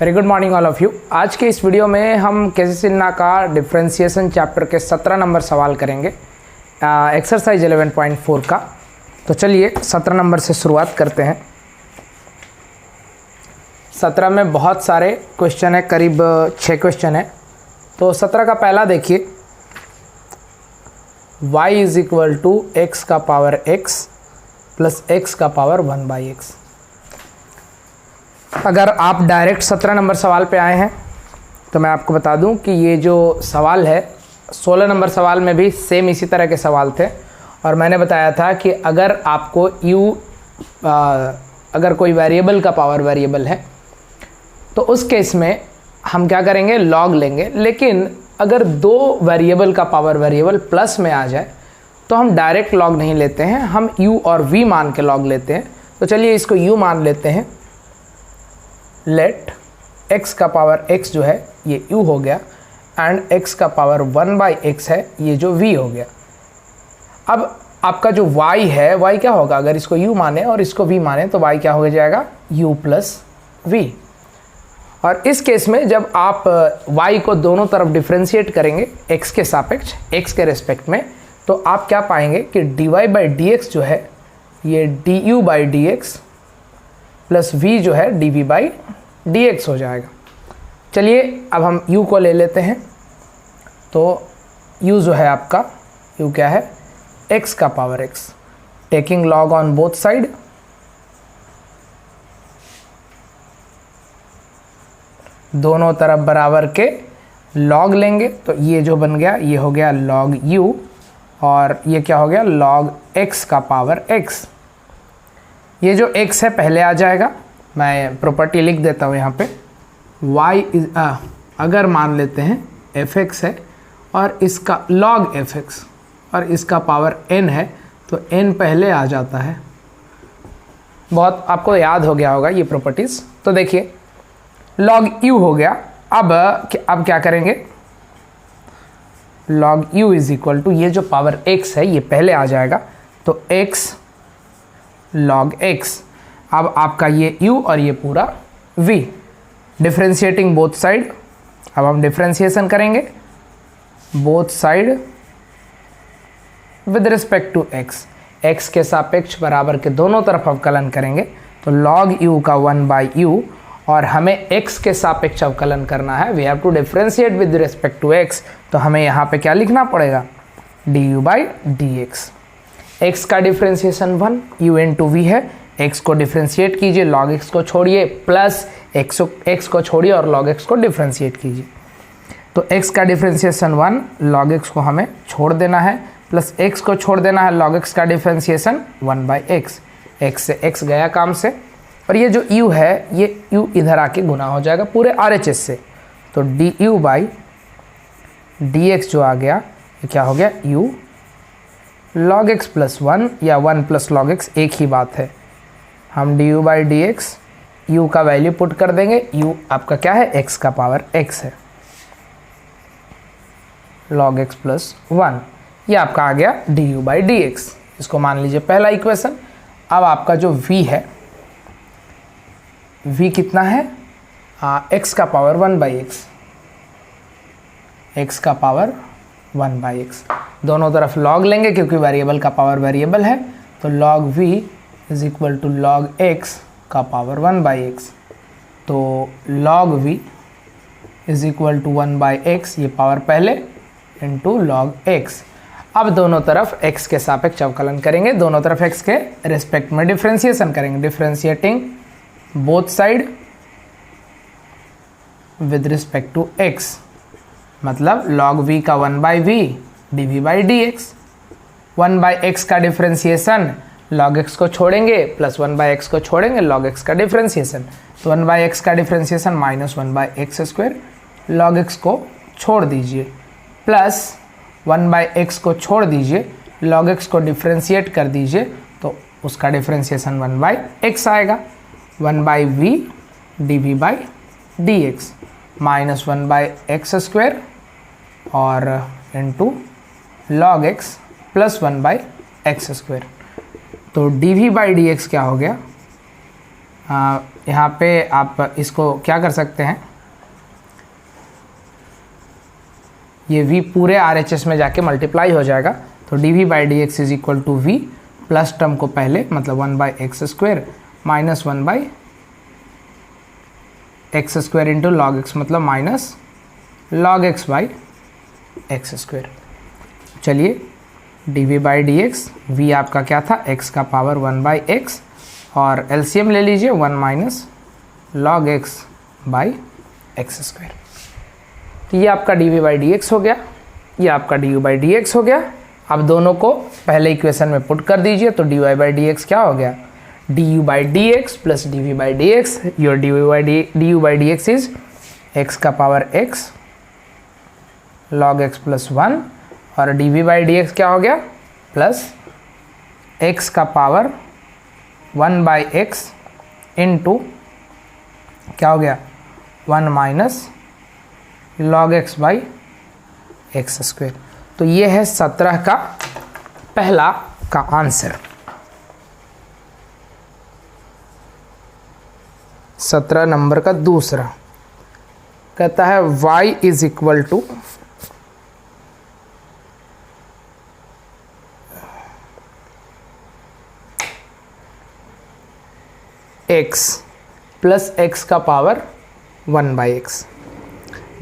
Very good morning all of you. आज के इस वीडियो में हम कैसिसिना का डिफ्रेंशिएशन चैप्टर के 17 नंबर सवाल करेंगे एक्सरसाइज 11.4 का। तो चलिए 17 नंबर से शुरुआत करते हैं। 17 में बहुत सारे क्वेश्चन है, करीब 6 क्वेश्चन है। तो 17 का पहला देखिए, y is equal to x का पावर x प्लस x का पावर 1/x। अगर आप डायरेक्ट 17 नंबर सवाल पे आए हैं तो मैं आपको बता दूं कि ये जो सवाल है 16 नंबर सवाल में भी सेम इसी तरह के सवाल थे। और मैंने बताया था कि अगर आपको अगर कोई वेरिएबल का पावर वेरिएबल है तो उस केस में हम क्या करेंगे, लॉग लेंगे। लेकिन अगर दो वेरिएबल का पावर वेरिएबल प्लस में आ जाए तो हम डायरेक्ट लॉग नहीं लेते हैं, हम u और v मान के लॉग लेते हैं। तो चलिए इसको u मान लेते हैं। लेट x का पावर x जो है ये u हो गया एंड x का पावर 1/x है, ये जो v हो गया। अब आपका जो y है, y क्या होगा, अगर इसको u माने और इसको v माने तो y क्या हो जाएगा, u प्लस v। और इस केस में जब आप y को दोनों तरफ डिफ्रेंशिएट करेंगे x के सापेक्ष, x के रेस्पेक्ट में, तो आप क्या पाएंगे कि dy/dx जो है ये du/dx प्लस v जो है dv/dx हो जाएगा। चलिए अब हम u को ले लेते हैं। तो u जो है आपका, u क्या है, x का power x, taking log on both side. दोनों तरफ बराबर के लॉग लेंगे तो ये जो बन गया ये हो गया लॉग u और ये क्या हो गया, लॉग x का पावर x। ये जो x है पहले आ जाएगा, मैं प्रॉपर्टी लिख देता हूँ यहाँ पे। y इज अगर मान लेते हैं fx है और इसका log fx और इसका पावर n है तो n पहले आ जाता है। बहुत आपको याद हो गया होगा ये प्रॉपर्टीज़। तो देखिए log u हो गया। अब क्या करेंगे, log u is equal to ये जो पावर x है ये पहले आ जाएगा तो x log x। अब आपका ये u और ये पूरा v, डिफ्रेंशिएटिंग बोथ साइड। अब हम डिफ्रेंशिएशन करेंगे both side with respect to x, x के सापेक्ष बराबर के दोनों तरफ अवकलन करेंगे तो log u का 1/u। और हमें x के सापेक्ष अवकलन करना है, we have to differentiate with respect to x। तो हमें यहाँ पे क्या लिखना पड़ेगा, du/dx। x का डिफ्रेंशिएशन 1, u इंटू v है, x को डिफ्रेंशिएट कीजिए, log x को छोड़िए, प्लस x को छोड़िए और log x को डिफ्रेंशिएट कीजिए। तो x का डिफ्रेंशिएशन 1, log x को हमें छोड़ देना है, प्लस x को छोड़ देना है, log x का डिफ्रेंशिएशन 1/x। x से x गया काम से, और ये जो u है ये u इधर आके गुना हो जाएगा पूरे RHS से। तो du/dx जो आ गया ये क्या हो गया, u log x प्लस 1 या 1 प्लस log x एक ही बात है। हम du/dx u का वैल्यू पुट कर देंगे, u आपका क्या है, x का पावर x है, log x प्लस 1, ये आपका आ गया du/dx। इसको मान लीजिए पहला इक्वेशन। अब आपका जो v है, v कितना है, x का पावर 1/x, x का पावर 1/x। दोनों तरफ log लेंगे क्योंकि वेरिएबल का पावर वेरिएबल है, तो log v is equal to log x का पावर 1/x। तो log v is equal to 1/x, ये पावर पहले, इंटू log x। अब दोनों तरफ x के सापेक्ष अवकलन करेंगे, दोनों तरफ x के रिस्पेक्ट में डिफ्रेंशिएशन करेंगे, differentiating both side with respect to x। मतलब log v का 1/v dv/dx, 1/x का डिफ्रेंशिएशन, log x को छोड़ेंगे प्लस 1/x को छोड़ेंगे, log x का डिफ्रेंशिएशन। तो 1/x का differentiation minus 1/x², log x को छोड़ दीजिए, प्लस 1/x को छोड़ दीजिए, log x को डिफ्रेंशिएट कर दीजिए तो उसका डिफ्रेंशिएशन 1/x आएगा, 1/v dv/dx माइनस 1/x² और into log x plus 1/x²। तो dv/dx क्या हो गया, यहाँ पे आप इसको क्या कर सकते हैं, ये v पूरे RHS में जाके मल्टीप्लाई हो जाएगा। तो dv/dx is equal to v plus term को पहले मतलब 1/x² minus 1/x² into log x मतलब माइनस log x/x²। चलिए dv/dx v आपका क्या था, x का पावर 1/x और LCM ले लीजिए 1 माइनस log x/x²। तो ये आपका dv/dx हो गया, ये आपका du/dx हो गया। अब दोनों को पहले इक्वेशन में पुट कर दीजिए तो dy/dx क्या हो गया, du/dx plus dv/dx। Your du/dx is x का power x log x plus 1 और dv/dx क्या हो गया, प्लस x का पावर 1/x इंटू क्या हो गया 1 माइनस log x/x²। तो ये है 17 का पहला का आंसर। 17 नंबर का दूसरा कहता है y is equal to x plus x का power 1/x।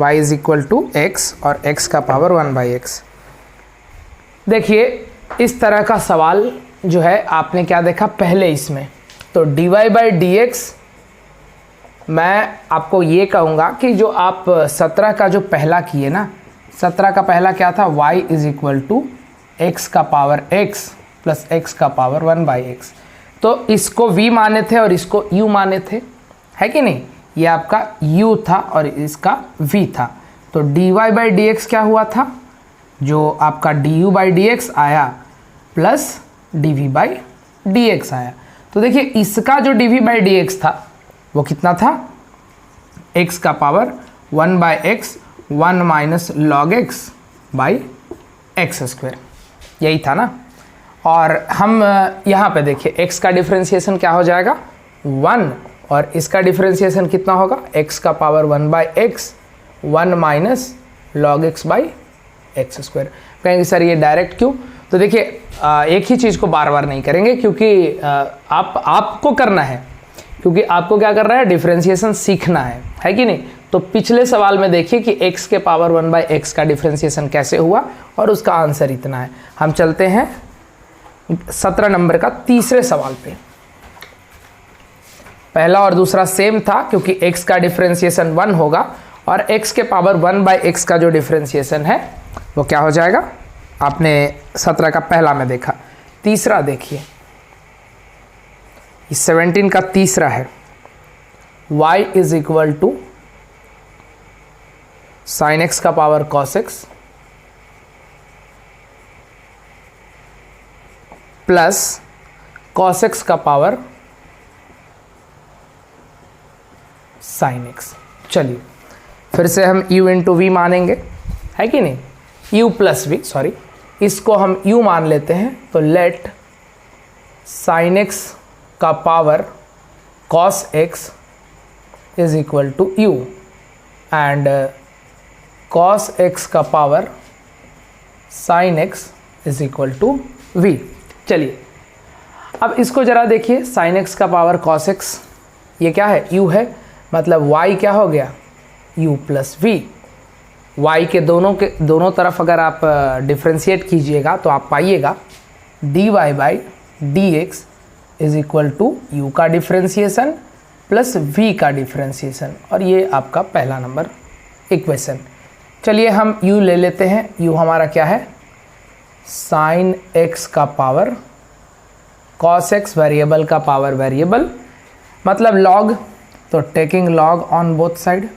y is equal to x और x का पावर 1/x। देखिए इस तरह का सवाल जो है आपने क्या देखा पहले इसमें, तो dy/dx मैं आपको ये कहूँगा कि जो आप 17 का जो पहला किए ना, 17 का पहला क्या था, y is equal to x का पावर x प्लस x का पावर 1/x। तो इसको v माने थे और इसको u माने थे, है कि नहीं। ये आपका u था और इसका v था। तो dy/dx क्या हुआ था, जो आपका du/dx आया प्लस dv/dx आया। तो देखिए इसका जो dv/dx था वो कितना था, x का power 1/x 1 minus log x/x², यही था ना। और हम यहाँ पे देखिए x का डिफरेंशिएशन क्या हो जाएगा 1 और इसका डिफरेंशिएशन कितना होगा, x का power 1/x 1 minus log x/x²। कहेंगे सर ये डायरेक्ट क्यों, तो देखिए एक ही चीज़ को बार बार नहीं करेंगे क्योंकि आपको करना है, क्योंकि आपको क्या करना है, डिफरेंशिएशन सीखना है कि नहीं। तो पिछले सवाल में देखिए कि x के पावर 1/x का डिफरेंशिएशन कैसे हुआ और उसका आंसर इतना है। हम चलते हैं 17 नंबर का तीसरे सवाल पे। पहला और दूसरा सेम था क्योंकि x का डिफरेंशिएशन 1 होगा और x के पावर 1/x का जो डिफरेंशिएशन है वो क्या हो जाएगा, आपने 17 का पहला में देखा। तीसरा देखिए 17 का तीसरा है y is equal to sine x का power cos x plus cos x का पावर साइन x। चलिए फिर से हम u इंटू वी मानेंगे, है कि नहीं, u प्लस वी, सॉरी इसको हम u मान लेते हैं। तो लेट साइन x का power cos x is equal to u and cos x का power sine x is equal to v। चलिए अब इसको ज़रा देखिए, साइन x का पावर cos x ये क्या है, u है, मतलब y क्या हो गया u प्लस v। y के दोनों तरफ अगर आप डिफ्रेंशिएट कीजिएगा तो आप पाइएगा dy/dx is equal to u का डिफ्रेंशिएशन प्लस v का डिफ्रेंशिएशन, और ये आपका पहला नंबर इक्वेशन। चलिए हम u ले लेते हैं। u हमारा क्या है, साइन x का पावर cos x, वेरिएबल का पावर वेरिएबल मतलब log, तो taking log on both side.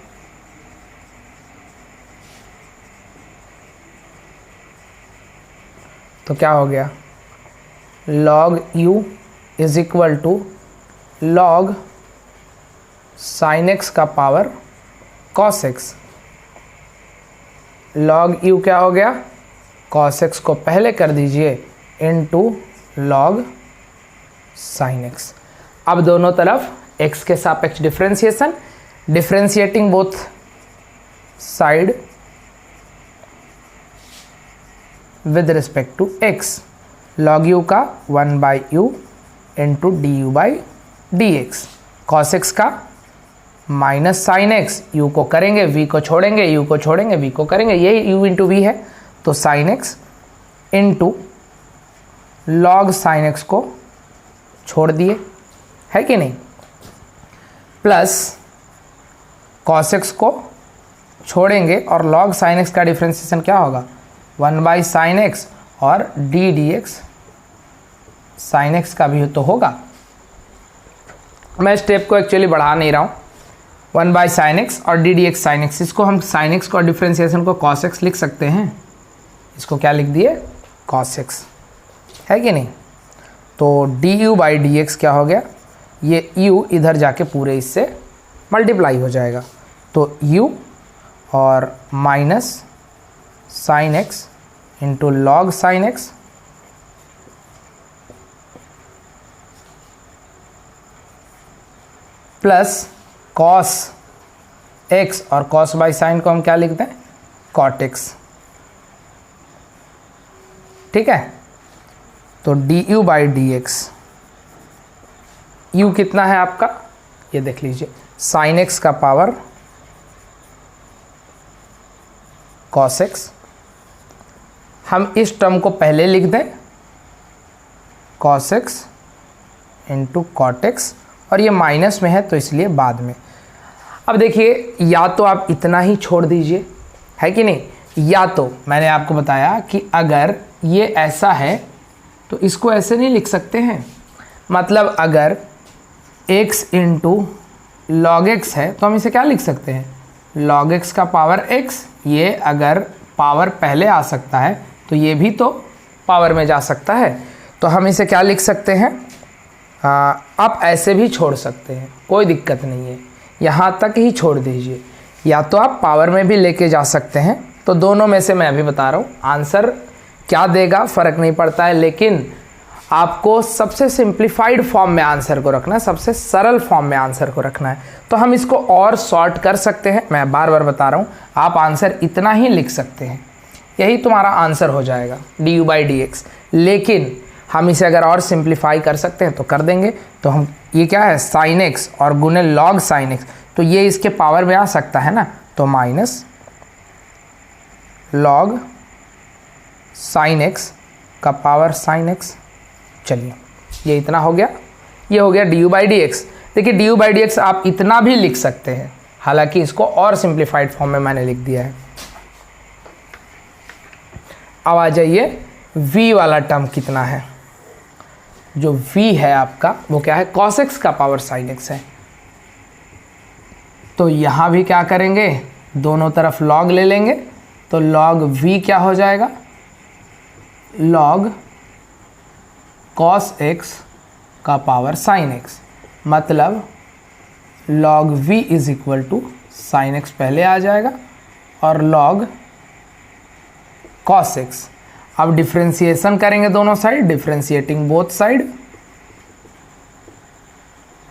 तो क्या हो गया, log u is equal to log sine x का power cos x। log u क्या हो गया, cos x को पहले कर दीजिए इनटू log साइन x। अब दोनों तरफ x के सापेक्ष differentiation, differentiating both side with respect to x, log u का 1/u into du/dx, cos x का माइनस साइन एक्स, u को करेंगे v को छोड़ेंगे, u को छोड़ेंगे v को करेंगे, यही u इंटू वी है, तो sign x into log sine x को छोड़ दिए, है कि नहीं, प्लस cos x को छोड़ेंगे और log साइन एक्स का डिफ्रेंसिएशन क्या होगा 1/sin x, और d dx साइन एक्स का भी तो होगा। मैं स्टेप को एक्चुअली बढ़ा नहीं रहा हूँ, 1/sin x और d dx साइन एक्स, इसको हम साइन एक्स को डिफ्रेंसिएशन को cos x लिख सकते हैं, इसको क्या लिख दिए cos x, है कि नहीं। तो du/dx क्या हो गया, ये u इधर जाके पूरे इससे मल्टीप्लाई हो जाएगा, तो u और minus sine x into log sine x plus cos x, और cos बाई साइन को हम क्या लिखते हैं cot x, ठीक है। तो du/dx, u कितना है आपका, ये देख लीजिए, साइन x का पावर cos x, हम इस टर्म को पहले लिख दें cos x into cot x, और ये माइनस में है तो इसलिए बाद में। अब देखिए, या तो आप इतना ही छोड़ दीजिए, है कि नहीं, या तो मैंने आपको बताया कि अगर ये ऐसा है तो इसको ऐसे नहीं लिख सकते हैं, मतलब अगर x इंटू लॉग एक्स है तो हम इसे क्या लिख सकते हैं log x का पावर x, ये अगर पावर पहले आ सकता है तो ये भी तो पावर में जा सकता है, तो हम इसे क्या लिख सकते हैं, आप ऐसे भी छोड़ सकते हैं, कोई दिक्कत नहीं है, यहाँ तक ही छोड़ दीजिए, या तो आप पावर में भी लेके जा सकते हैं, तो दोनों में से मैं अभी बता रहा हूँ, आंसर क्या देगा फ़र्क नहीं पड़ता है, लेकिन आपको सबसे सिंप्लीफाइड फॉर्म में आंसर को रखना है, सबसे सरल फॉर्म में आंसर को रखना है। तो हम इसको और शॉर्ट कर सकते हैं, मैं बार बार बता रहा हूँ, आप आंसर इतना ही लिख सकते हैं, यही तुम्हारा आंसर हो जाएगा du/dx। लेकिन हम इसे अगर और सिंप्लीफाई कर सकते हैं तो कर देंगे, तो हम ये क्या है साइन एक्स और गुने लॉग साइन एक्स, तो ये इसके पावर में आ सकता है ना, तो माइनस लॉग साइन एक्स का पावर साइन एक्स। चलिए, ये इतना हो गया, ये हो गया du/dx। देखिए du/dx आप इतना भी लिख सकते हैं, हालांकि इसको और सिंप्लीफाइड फॉर्म में मैंने लिख दिया है। अब आ जाइए v वाला टर्म कितना है, जो v है आपका वो क्या है cos x का पावर sin x है, तो यहाँ भी क्या करेंगे दोनों तरफ log ले लेंगे, तो log v क्या हो जाएगा log cos x का पावर sin x, मतलब log v is equal to sine x पहले आ जाएगा और log cos x। अब डिफ्रेंशिएशन करेंगे दोनों साइड, differentiating both side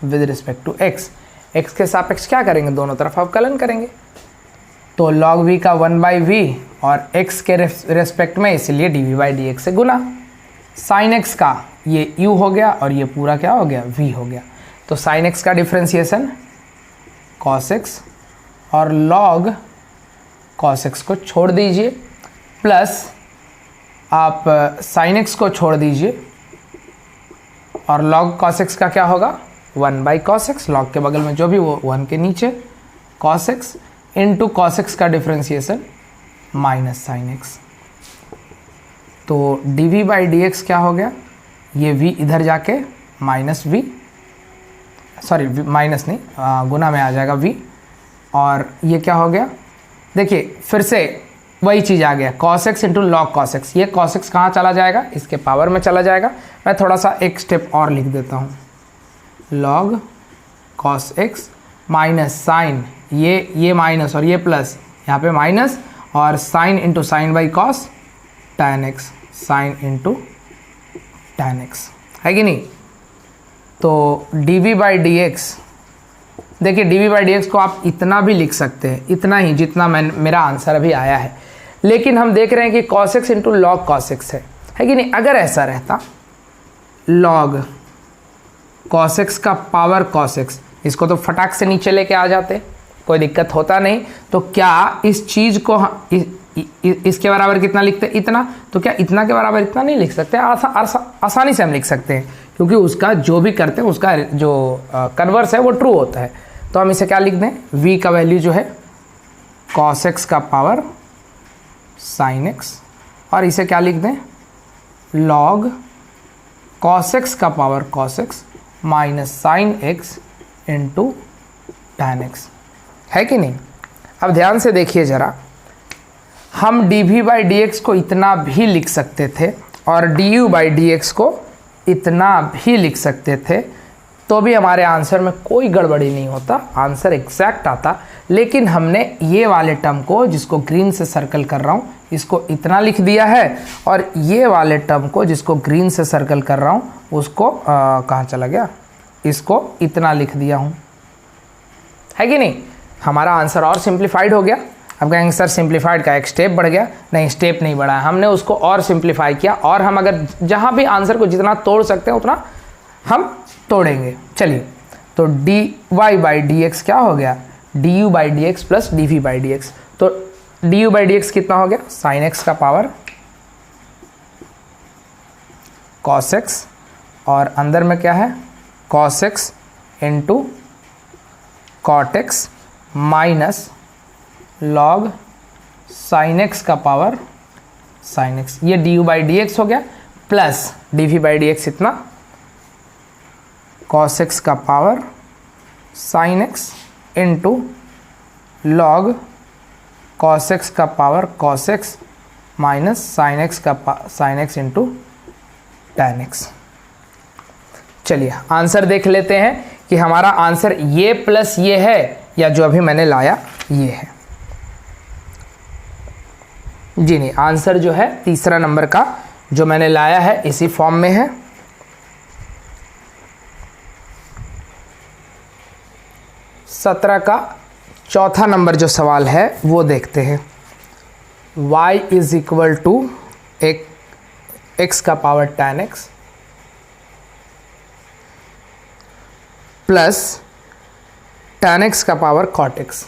with respect to x, x के सापेक्ष क्या करेंगे दोनों तरफ अवकलन करेंगे, तो log v का 1/v और x के रेस्पेक्ट में इसलिए dv/dx से गुना, sin x का ये u हो गया और ये पूरा क्या हो गया v हो गया, तो sin x का डिफ्रेंशिएशन cos x और log cos x को छोड़ दीजिए, प्लस आप sin x को छोड़ दीजिए और log cos x का क्या होगा 1/cos x, log के बगल में जो भी वो 1 के नीचे cos x into cos x का डिफ्रेंशिएशन माइनस साइन x, तो dv/dx क्या हो गया, ये v इधर जाके माइनस v, सॉरी माइनस नहीं गुना में आ जाएगा v, और ये क्या हो गया, देखिए फिर से वही चीज़ आ गया cos x into log cos x, ये cos x कहाँ चला जाएगा इसके पावर में चला जाएगा। मैं थोड़ा सा एक स्टेप और लिख देता हूँ, log cos x minus sine, ये माइनस और ये प्लस, यहाँ पे माइनस और sine into sine by cos tan x, sine into tan x, है कि नहीं। तो dv/dx देखिए डी बाई डी एक्स को आप इतना भी लिख सकते हैं, इतना ही जितना मेरा आंसर अभी आया है, लेकिन हम देख रहे हैं कि cos x into log cos x है कि नहीं। अगर ऐसा रहता लॉग कॉस एक्स का पावर कॉस एक्स, इसको तो फटाक से नीचे लेके आ जाते, कोई दिक्कत होता नहीं। तो क्या इस चीज़ को इसके बराबर कितना लिखते, इतना, तो क्या इतना के बराबर इतना नहीं लिख सकते? आसानी से हम लिख सकते हैं, क्योंकि उसका जो भी करते हैं उसका जो कन्वर्स है वो ट्रू होता है। तो हम इसे क्या लिख दें, v का वैल्यू जो है cos x का पावर sin x, और इसे क्या लिख दें log cos x का power cos x minus sin x into tan x, है कि नहीं। अब ध्यान से देखिए ज़रा, हम dv बाई डी एक्स को इतना भी लिख सकते थे और du बाई डी एक्स को इतना भी लिख सकते थे, तो भी हमारे आंसर में कोई गड़बड़ी नहीं होता, आंसर एग्जैक्ट आता। लेकिन हमने ये वाले टर्म को, जिसको ग्रीन से सर्कल कर रहा हूँ, इसको इतना लिख दिया है, और ये वाले टर्म को जिसको ग्रीन से सर्कल कर रहा हूँ उसको कहाँ चला गया, इसको इतना लिख दिया हूँ, है कि नहीं। हमारा आंसर और सिंप्लीफाइड हो गया। अब कहेंगे सर सिंप्लीफाइड का एक स्टेप बढ़ गया, नहीं स्टेप नहीं बढ़ा, हमने उसको और सिंप्लीफाई किया, और हम अगर जहाँ भी आंसर को जितना तोड़ सकते हैं उतना हम तोड़ेंगे। चलिए, तो d y by d x क्या हो गया, d u by d x plus d v by d x. तो d u by d x कितना हो गया, साइन एक्स का पावर कॉस एक्स, और अंदर में क्या है cos x into cot x minus log sine x का पावर साइन एक्स। ये d u by d x हो गया, plus d v by d x इतना cos x का power sin x into log cos x का power cos x minus sin x into tan x। चलिए answer देख लेते हैं कि हमारा आंसर ये प्लस ये है या जो अभी मैंने लाया ये है। जी नहीं, आंसर जो है तीसरा नंबर का जो मैंने लाया है इसी फॉर्म में है। 17 का चौथा नंबर जो सवाल है वो देखते हैं। y is equal to x का power tan x plus tan x का पावर cot x।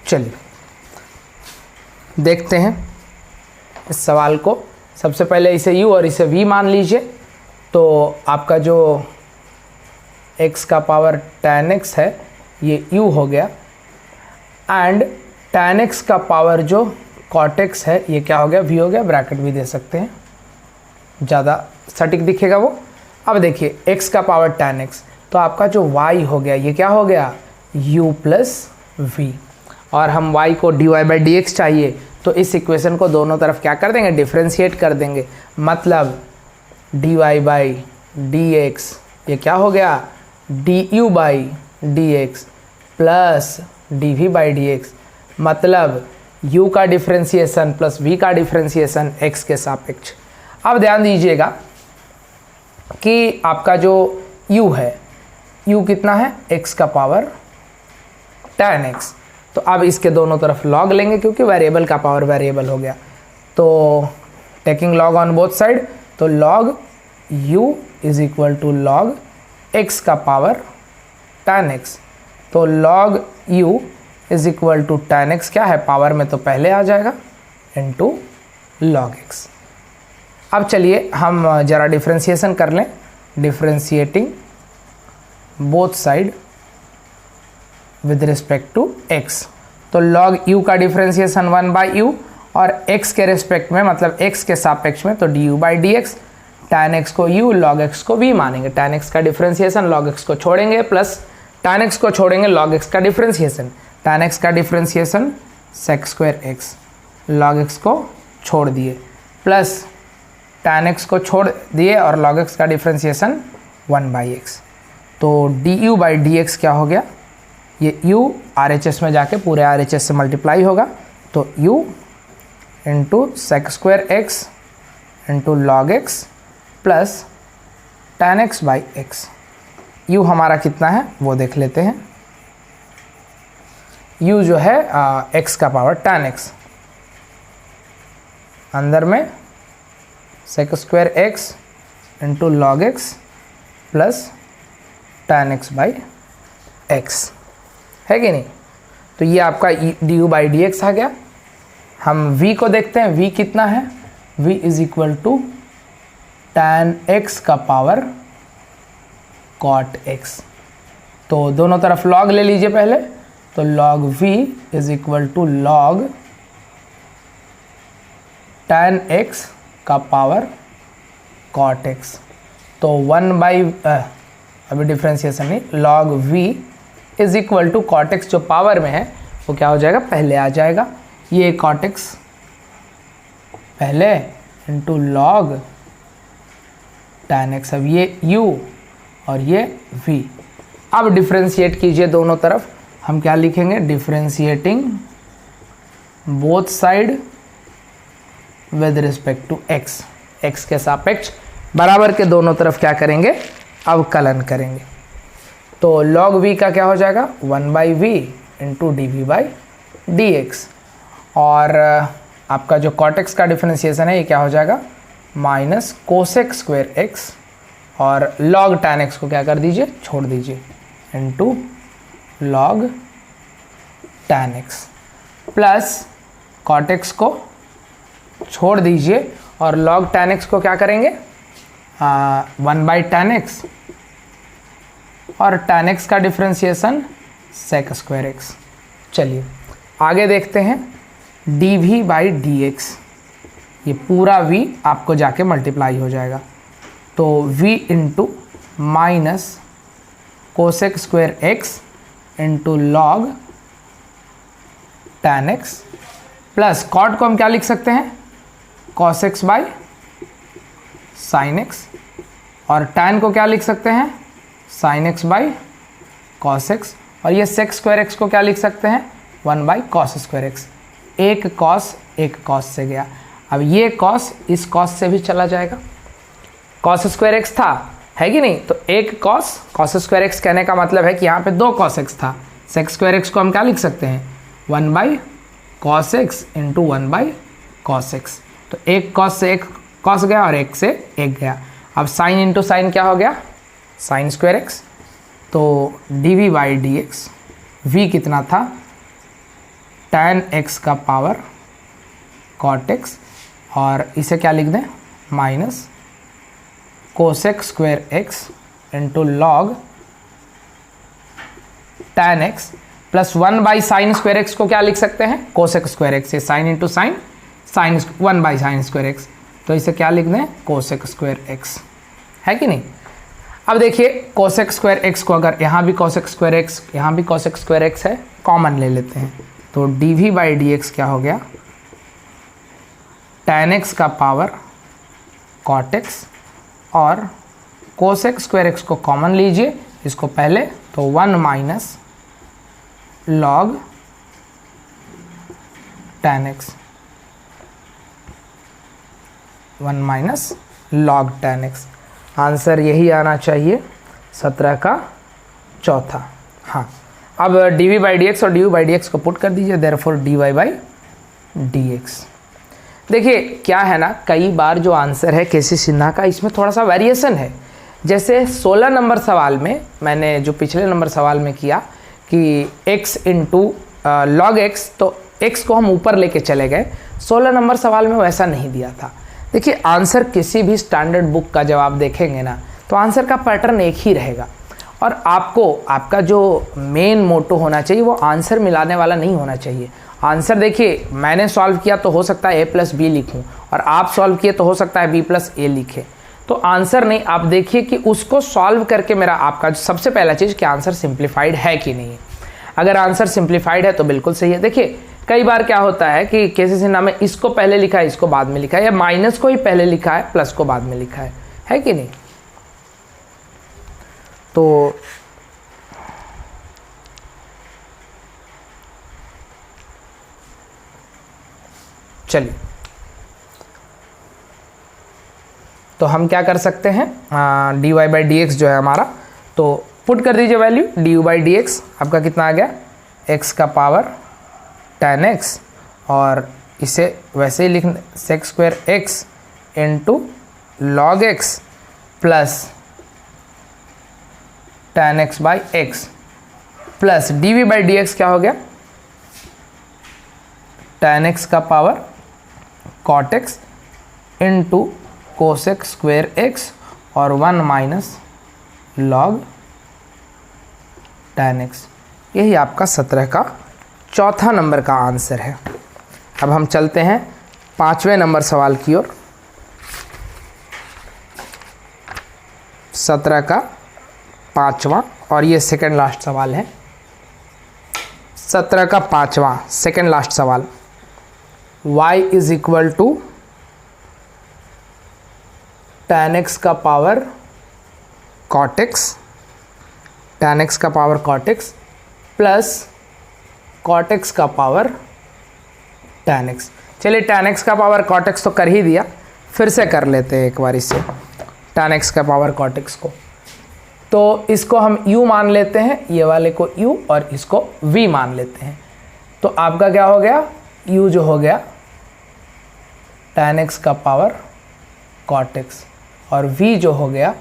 चलिए देखते हैं इस सवाल को। सबसे पहले इसे u और इसे v मान लीजिए, तो आपका जो x का पावर tan x है ये u हो गया, एंड tan x का पावर जो cot x है ये क्या हो गया, v हो गया। ब्रैकेट भी दे सकते हैं, ज़्यादा सटीक दिखेगा वो। अब देखिए x का पावर tan x, तो आपका जो y हो गया ये क्या हो गया, u प्लस v, और हम y को dy बाई डी एक्स चाहिए, तो इस इक्वेशन को दोनों तरफ क्या कर देंगे, डिफ्रेंशिएट कर देंगे। मतलब dy बाई डी एक्स ये क्या हो गया, du by d x plus dv by d x, मतलब u का डिफ्रेंशिएशन प्लस v का डिफ्रेंशिएशन x के सापेक्ष। अब ध्यान दीजिएगा कि आपका जो u है, u कितना है, x का पावर tan x, तो अब इसके दोनों तरफ log लेंगे क्योंकि वेरिएबल का पावर वेरिएबल हो गया। तो taking log on both side, तो log u is equal to log x का पावर tan x। तो log u is equal to tan x क्या है, पावर में तो पहले आ जाएगा, इनटू log x। अब चलिए हम ज़रा डिफ्रेंशिएशन कर लें, differentiating both side with respect to x। तो log u का डिफ्रेंशिएशन 1 बाई u, और x के रिस्पेक्ट में मतलब x के सापेक्ष में तो du by d x, tan x को u, log x को v मानेंगे। tan x का डिफ्रेंशिएशन log x को छोड़ेंगे, प्लस tan x को छोड़ेंगे log x का डिफ्रेंशिएशन। tan x का differentiation sec square x, log x को छोड़ दिए, प्लस tan x को छोड़ दिए और log x का डिफ्रेंशिएशन 1 बाई एक्स। तो du बाई डी एक्स क्या हो गया, ये u RHS में जाके पूरे RHS से मल्टीप्लाई होगा, तो u into sec square x into log x plus tan x by x. u हमारा कितना है वो देख लेते हैं। u जो है x का पावर tan x, अंदर में sec square x into log x plus tan x by x, है कि नहीं। तो ये आपका डी बाई डी एक्स आ गया। हम v को देखते हैं, v कितना है, v is equal to tan x का पावर cot x। तो दोनों तरफ log ले लीजिए पहले, तो log v is equal to log tan x का पावर cot x। तो 1 बाई अभी डिफ्रेंशिएशन नहीं, log v is equal to cot x जो पावर में है वो क्या हो जाएगा, पहले आ जाएगा। ये cot x पहले इंटू log tan x, अब ये u और ये v। अब डिफ्रेंशिएट कीजिए दोनों तरफ, हम क्या लिखेंगे, differentiating both side with respect to x, x के सापेक्ष बराबर के दोनों तरफ क्या करेंगे, अवकलन करेंगे। तो log v का क्या हो जाएगा, 1 by v into d v by d x, और आपका जो cot x का डिफ्रेंशिएशन है ये क्या हो जाएगा, माइनस कोसेक स्क्वायर एक्स, और log tan x को क्या कर दीजिए, छोड़ दीजिए, into log tan x plus cot x को छोड़ दीजिए और log tan x को क्या करेंगे, 1 बाई tan x, और tan x का डिफ्रेंशिएशन sec स्क्वायर एक्स। चलिए आगे देखते हैं, dv बाई डी एक्स, ये पूरा v आपको जाके मल्टीप्लाई हो जाएगा। तो v into minus cosec square x into log tan x plus cot को हम क्या लिख सकते हैं, cos x by sine x, और tan को क्या लिख सकते हैं, sin x by cos x, और ये sec स्क्वायर x को क्या लिख सकते हैं, 1 बाई cos स्क्वायर x। एक cos से गया, अब ये cos इस cos से भी चला जाएगा, cos स्क्वायर x था, है कि नहीं। तो एक cos स्क्वायर x कहने का मतलब है कि यहाँ पे 2 cos x था, sec स्क्वायर x को हम क्या लिख सकते हैं, 1 by cos x into 1 by cos x। तो एक cos से एक cos गया और एक से एक गया। अब साइन इंटू साइन क्या हो गया, साइन स्क्वायर x। तो dv by d x, v कितना था, tan x का पावर cot x, और इसे क्या लिख दें, minus cosec square x into log tan x plus 1 by sine square x को क्या लिख सकते हैं, कोसेक स्क्वायर एक्स, से sine into sine, sine 1 by sine square x, तो इसे क्या लिख दें, कोसेक स्क्वायर एक्स, है कि नहीं। अब देखिए कोसेक स्क्वायर एक्स को अगर यहाँ भी कोसेक स्क्वायर एक्स, यहाँ भी कोसेक स्क्वायर एक्स है, कॉमन ले लेते हैं, तो dv बाई डी एक्स क्या हो गया, tan x का पावर cot x, और कोसेक स्क्वायर एक्स को कॉमन लीजिए, इसको पहले, तो 1 minus log tan x, 1 minus log tan x। Answer यही आना चाहिए 17 का चौथा। हाँ, अब dv बाई डी एक्स और du बाई डी एक्स को पुट कर दीजिए, therefore dy by d x. देखिए क्या है ना, कई बार जो आंसर है केसी सिन्हा का, इसमें थोड़ा सा वेरिएशन है। जैसे 16 नंबर सवाल में मैंने जो पिछले नंबर सवाल में किया कि x इंटू लॉग एक्स, तो x को हम ऊपर लेके चले गए, 16 नंबर सवाल में वैसा नहीं दिया था। देखिए आंसर किसी भी स्टैंडर्ड बुक का जब आप देखेंगे ना, तो आंसर का पैटर्न एक ही रहेगा, और आपको आपका जो मेन मोटो होना चाहिए वो आंसर मिलाने वाला नहीं होना चाहिए। आंसर देखिए मैंने सॉल्व किया तो हो सकता है a प्लस बी लिखूँ, और आप सॉल्व किए तो हो सकता है b प्लस ए लिखे। तो आंसर नहीं, आप देखिए कि उसको सॉल्व करके मेरा आपका सबसे पहला चीज़ कि आंसर सिंप्लीफाइड है कि नहीं है। अगर आंसर सिंप्लीफाइड है तो बिल्कुल सही है। देखिए कई बार क्या होता है कि केसी सिन्हा में इसको पहले लिखा है, इसको बाद में लिखा है, या माइनस को ही पहले लिखा है, प्लस को बाद में लिखा है कि नहीं। तो चलिए तो हम क्या कर सकते हैं, d y by d x जो है हमारा, तो पुट कर दीजिए value, d u by d x आपका कितना आ गया, एक्स का पावर tan x, और इसे वैसे ही लिख sec square x into log x plus tan x by x plus d v by d x क्या हो गया, tan x का power cot x into cosec square x और 1 माइनस लॉग tan x। यही आपका 17 का चौथा नंबर का आंसर है। अब हम चलते हैं 5वें नंबर सवाल की ओर। 17 का 5वां और ये सेकंड लास्ट सवाल है। 17 का 5वां सेकंड लास्ट सवाल, y is equal to tan x का power cot x, tan x का power cot x plus cot x का पावर tan x। चलिए tan x का पावर cot x तो कर ही दिया, फिर से कर लेते हैं एक बार इसे, tan x का पावर cot x को। तो इसको हम u मान लेते हैं, ये वाले को u और इसको v मान लेते हैं। तो आपका क्या हो गया, u जो हो गया tan x का पावर cot x और v जो हो गया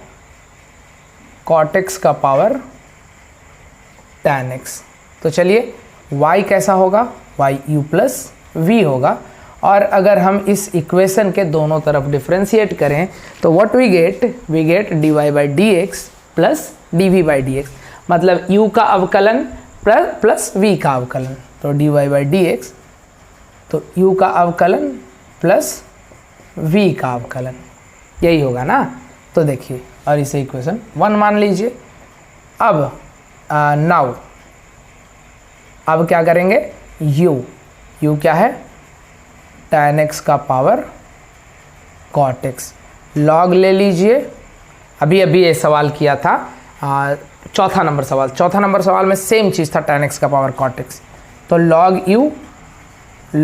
cot x का पावर tan x। तो चलिए y कैसा होगा, y u प्लस v होगा। और अगर हम इस इक्वेशन के दोनों तरफ डिफ्रेंशिएट करें तो what we get d y by d x plus d v by d x, मतलब u का अवकलन प्लस v का अवकलन। तो d y by d x, तो u का अवकलन प्लस v का अवकलन, यही होगा ना। तो देखिए, और इसे इक्वेशन 1 मान लीजिए। अब नाउ अब क्या करेंगे, u क्या है, tan x का पावर cot x, log ले लीजिए। अभी ये सवाल किया था चौथा नंबर सवाल में सेम चीज़ था, tan x का पावर cot x। तो log u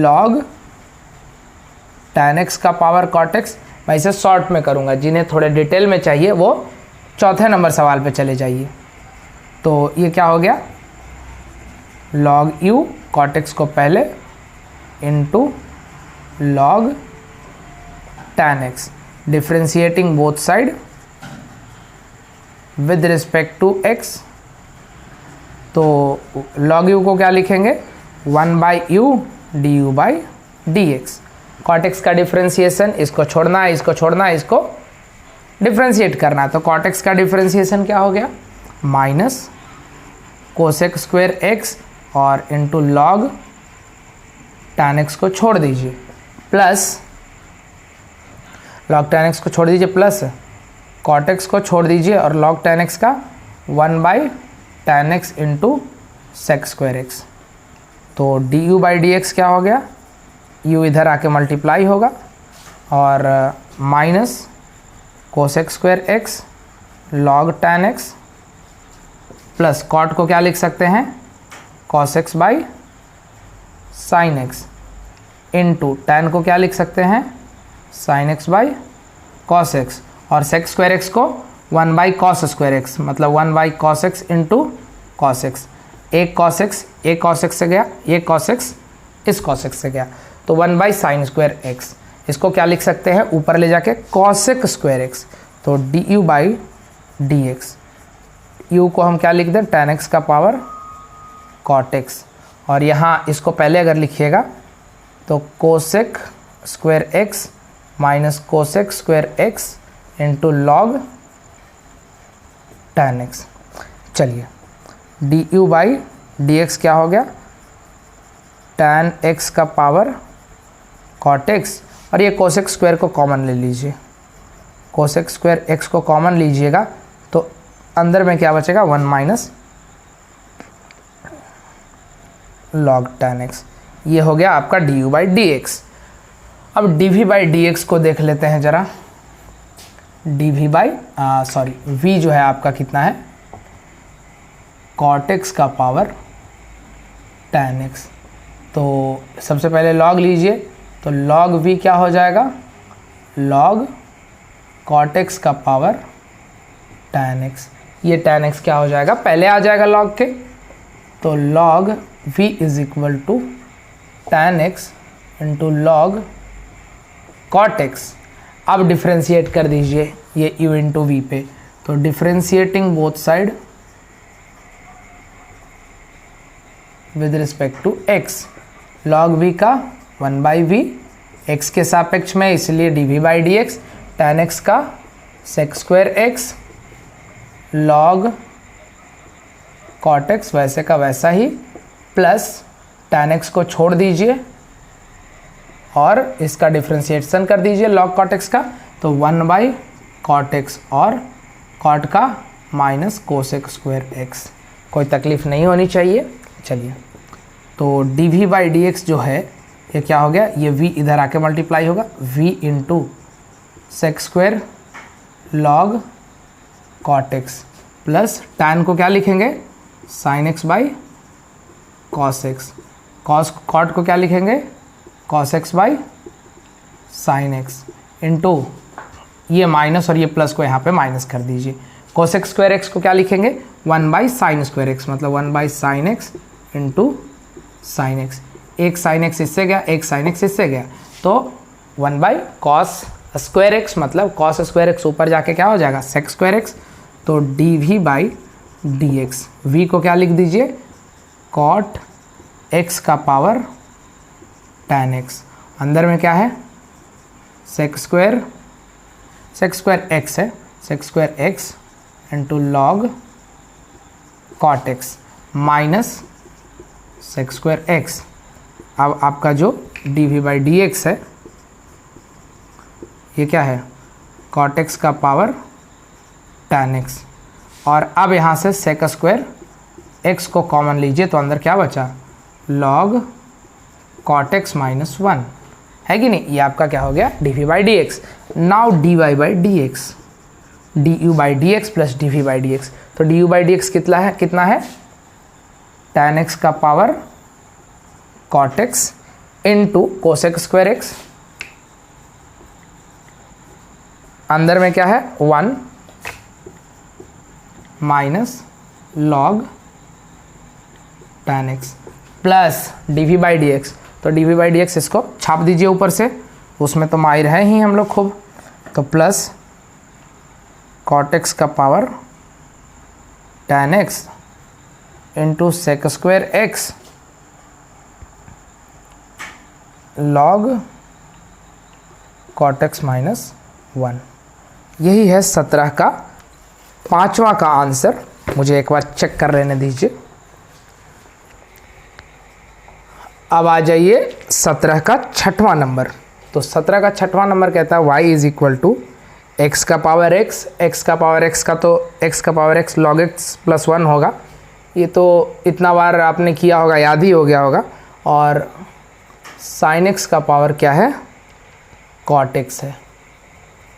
log tan x का पावर cot x, मैं इसे शॉर्ट में करूँगा, जिन्हें थोड़े डिटेल में चाहिए वो चौथे नंबर सवाल पे चले जाइए। तो ये क्या हो गया, log u cot x को पहले into log tan x, differentiating both side with respect to x। तो log u को क्या लिखेंगे, 1 by u d u by d x. cot x का डिफ्रेंशिएशन, इसको छोड़ना है, इसको छोड़ना है, इसको डिफ्रेंशिएट करना है। तो cot x का डिफ्रेंशिएशन क्या हो गया, माइनस कोसेक स्क्वायर एक्स और इंटू लॉग tan x को छोड़ दीजिए, प्लस log tan x को छोड़ दीजिए, प्लस cot x को छोड़ दीजिए और log tan x का 1 by tan x into sec square x. तो d u by d x क्या हो गया, u इधर आके मल्टीप्लाई होगा और minus cosec square x log tan x plus cot को क्या लिख सकते हैं, cos x by sine x into tan को क्या लिख सकते हैं, sine x by cos x, और सेक स्क्वायर एक्स को 1 बाई कॉस स्क्वायर एक्स, मतलब 1 by cos x into cos x. एक कॉस एक्स से गया, एक कॉस एक्स इस कॉस एक्स से गया, तो 1 बाई साइन स्क्वायर एक्स। इसको क्या लिख सकते हैं, ऊपर ले जाके कॉसेक स्क्वायर एक्स। तो d u by d x, you को हम क्या लिख दें, tan x का पावर cot x, और यहाँ इसको पहले अगर लिखिएगा तो cosec square x minus cosec square x into log tan x। चलिए D u by d x क्या हो गया, tan x का पावर cot x, और ये कोसेक स्क्वायर को कॉमन ले लीजिए, कोसेक स्क्वायर x को कॉमन लीजिएगा तो अंदर में क्या बचेगा, 1 माइनस log tan x। ये हो गया आपका d u by d x. अब d v by d x को देख लेते हैं ज़रा। डी वी बाई वी जो है आपका कितना है, cot x का पावर tan x। तो सबसे पहले log लीजिए, तो log v क्या हो जाएगा, log कॉट एक्स का पावर tan x। ये tan x क्या हो जाएगा, पहले आ जाएगा log के, तो log v is equal to tan x into log cot x। अब डिफ्रेंशिएट कर दीजिए ये u इंटू वी पे, तो differentiating both side with respect to x, log v का 1/v, x के सापेक्ष में इसलिए dv by d x, tan x का sec square x, log cot x वैसे का वैसा ही, प्लस tan x को छोड़ दीजिए और इसका डिफ्रेंशिएशन कर दीजिए log cot x का, तो 1/cot x और cot का माइनस कोसेक स्क्वायर x। कोई तकलीफ नहीं होनी चाहिए। चलिए, तो dv बाई डी एक्स जो है ये क्या हो गया, ये v इधर आके मल्टीप्लाई होगा, v into sec square log cot x, plus tan को क्या लिखेंगे, sin x by cos x, cot को क्या लिखेंगे, cos x by sin x, into ये माइनस और ये प्लस को यहाँ पे माइनस कर दीजिए, cosec स्क्वायर x को क्या लिखेंगे, 1/sin स्क्वायर x, मतलब 1/sin x into sine x. एक साइन एक्स इससे गया, एक साइन एक्स इससे गया, तो 1/cos स्क्वायर एक्स, मतलब cos स्क्वायर एक्स ऊपर जाके क्या हो जाएगा, sec स्क्वायर एक्स, तो dv by d x. v को क्या लिख दीजिए, cot x का पावर tan x, अंदर में क्या है, sec स्क्वायर x है, sec square x into log cot x minus sec square x। अब आपका जो dv बाई डी एक्स है ये क्या है, cot x का पावर tan x, और अब यहाँ से sec स्क्वायर x को कॉमन लीजिए तो अंदर क्या बचा, log cot x माइनस 1, है कि नहीं। ये आपका क्या हो गया, dv by d x. Now dy by d x, du by d x plus dv by d x, तो du बाई डी एक्स कितना है tan x का power cot x into cosec square x, अंदर में क्या है 1 minus log tan x plus dv by d x, तो dv by d x इसको छाप दीजिए ऊपर से, उसमें तो माहिर है ही हम लोग खूब, तो प्लस cot x का power tan x into sec square x log cot x minus 1। यही है 17 का 5वां का आंसर। मुझे एक बार चेक कर लेने दीजिए। अब आ जाइए 17 का 6वां नंबर। तो 17 का 6वां नंबर कहता है y is equal to x का पावर x, x का पावर x का, तो x का power x log x plus 1 होगा। ये तो इतना बार आपने किया होगा, याद ही हो गया होगा। और sin x का पावर क्या है, cot x है।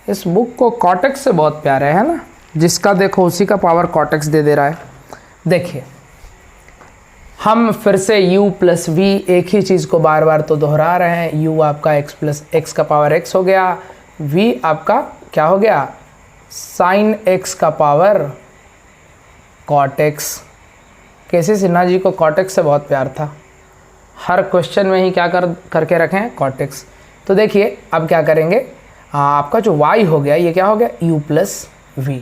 इस बुक को cot x से बहुत प्यार है ना, जिसका देखो उसी का पावर cot x दे रहा है। देखिए हम फिर से u प्लस v, एक ही चीज़ को बार बार तो दोहरा रहे हैं। u आपका x प्लस x का पावर x हो गया, v आपका क्या हो गया, sin x का पावर cot x। केसी सिन्हा जी को cot x से बहुत प्यार था, हर क्वेश्चन में ही क्या करके रखें, cot x। तो देखिए अब क्या करेंगे, आपका जो y हो गया ये क्या हो गया, u प्लस v,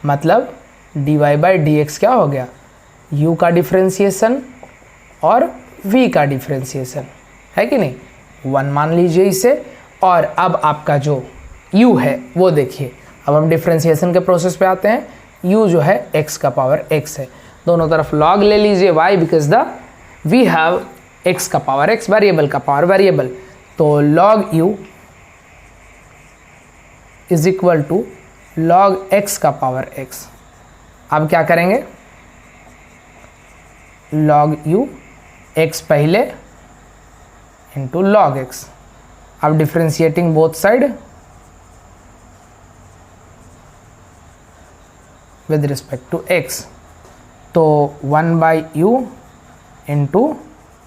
मतलब dy बाई डी एक्स क्या हो गया, u का डिफ्रेंशिएशन और v का डिफ्रेंशिएशन, है कि नहीं, 1 मान लीजिए इसे। और अब आपका जो u है वो देखिए, अब हम डिफ्रेंशिएशन के प्रोसेस पे आते हैं। u जो है x का पावर x है, दोनों तरफ log ले लीजिए, y because the we have x का पावर x, वेरिएबल का पावर वेरिएबल, तो log u is equal to log x का पावर x। अब क्या करेंगे, log u x पहले इंटू log x। अब differentiating both side with respect to x, तो 1/u into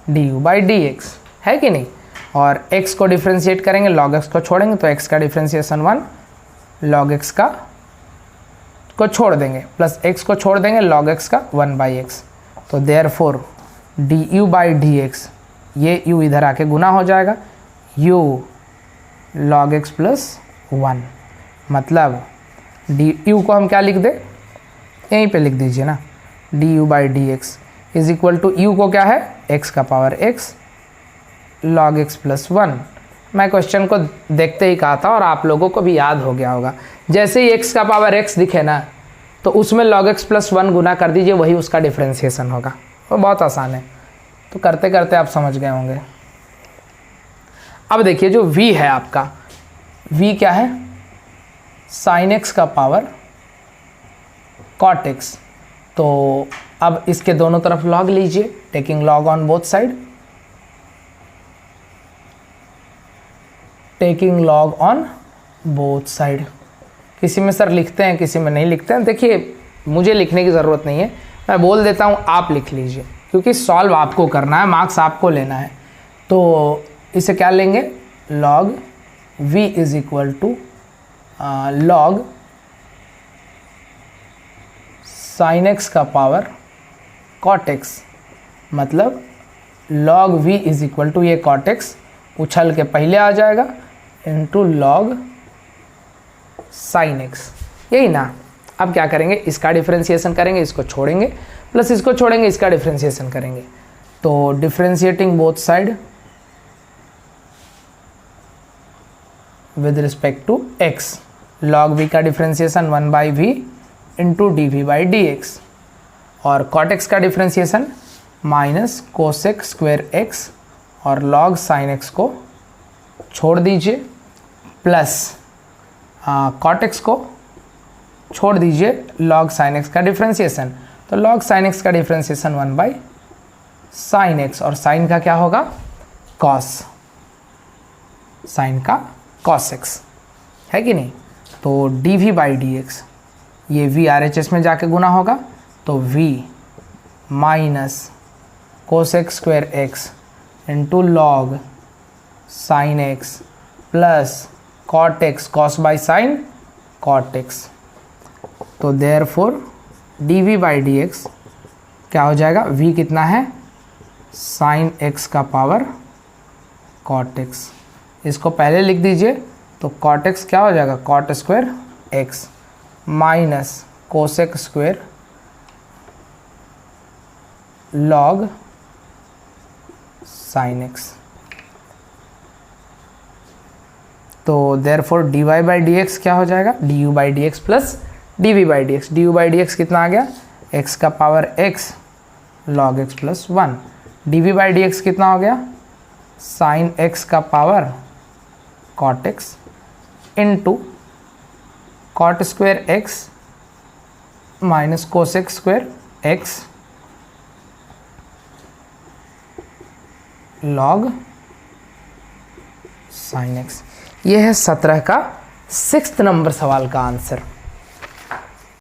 d u by d x, है कि नहीं। और x को डिफ्रेंशिएट करेंगे, log x को छोड़ेंगे तो x का डिफ्रेंशिएशन 1 log x का को छोड़ देंगे, प्लस x को छोड़ देंगे, log x का 1/x। तो देयरफॉर du बाई dx, ये u इधर आके गुना हो जाएगा, u log x प्लस 1, मतलब du को हम क्या लिख दें, यहीं पे लिख दीजिए ना, du by dx is equal to u को क्या है, x का power x log x plus 1। मैं क्वेश्चन को देखते ही कहा था और आप लोगों को भी याद हो गया होगा, जैसे ही x का पावर x दिखे ना तो उसमें log x प्लस 1 गुना कर दीजिए, वही उसका डिफ्रेंशिएशन होगा। वो बहुत आसान है, तो करते करते आप समझ गए होंगे। अब देखिए जो v है आपका, v क्या है, sin x का पावर cot x। तो अब इसके दोनों तरफ log लीजिए, taking log on both side, taking log on both side. किसी में सर लिखते हैं, किसी में नहीं लिखते हैं। देखिए मुझे लिखने की ज़रूरत नहीं है, मैं बोल देता हूँ, आप लिख लीजिए, क्योंकि सॉल्व आपको करना है, मार्क्स आपको लेना है। तो इसे क्या लेंगे, log v is equal to log sin x का पावर cot x, मतलब log v is equal to, ये cot x उछल के पहले आ जाएगा, इंटू log sin x, यही ना। अब क्या करेंगे, इसका डिफ्रेंशिएशन करेंगे, इसको छोड़ेंगे, प्लस इसको छोड़ेंगे, इसका डिफ्रेंशिएशन करेंगे। तो differentiating both side with respect to x, log v का differentiation 1/v into d by d x, और कॉट एक्स का differentiation minus cosec square x, और log साइन एक्स को छोड़ दीजिए, प्लस कॉट एक्स को छोड़ दीजिए, log साइन एक्स का डिफ्रेंशिएशन। तो log साइन एक्स का डिफ्रेंशिएशन 1/sin x, और साइन का क्या होगा, कॉस, साइन का cos x है कि नहीं। तो dv बाई डी एक्स, ये v RHS में जाके गुना होगा, तो v minus cosec square x into log sine x plus cot x, cos by sine cot x. तो therefore dv by d x क्या हो जाएगा, v कितना है, साइन x का पावर कॉट x, इसको पहले लिख दीजिए। तो कॉट x क्या हो जाएगा, cot square x minus cosec square log sine x। तो therefore dy by d x क्या हो जाएगा, du by d x plus dv by d x. du by d x कितना आ गया, x का power x log x plus 1। dv by d x कितना हो गया, साइन x का power cot x into cot square x minus cosec square x log sine x। ये है 17 का 6th नंबर सवाल का आंसर।